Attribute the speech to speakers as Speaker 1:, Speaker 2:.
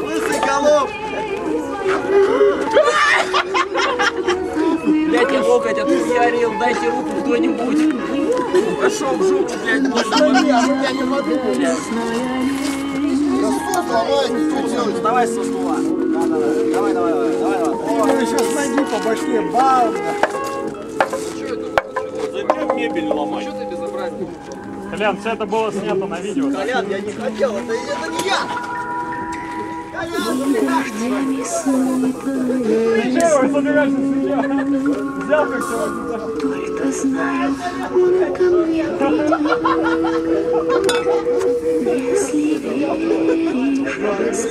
Speaker 1: Лысый голов!
Speaker 2: Блядь, я локоть отхуярил, дайте руку кто-нибудь. Пошел в жопу, блядь, можно.
Speaker 1: Я не могу, блядь.
Speaker 2: Давай со стула. Давай.
Speaker 1: Ой, сейчас ноги по башке, бам!
Speaker 3: Зачем мебель ломать?
Speaker 2: Что ты безобразник?
Speaker 4: Колян, все это было снято на видео.
Speaker 1: Колян, я не хотел, это не я!
Speaker 4: Ты чего, собираешься семья? Взял как сегодня.
Speaker 5: Только знаю, ко мне придет. Если веришь в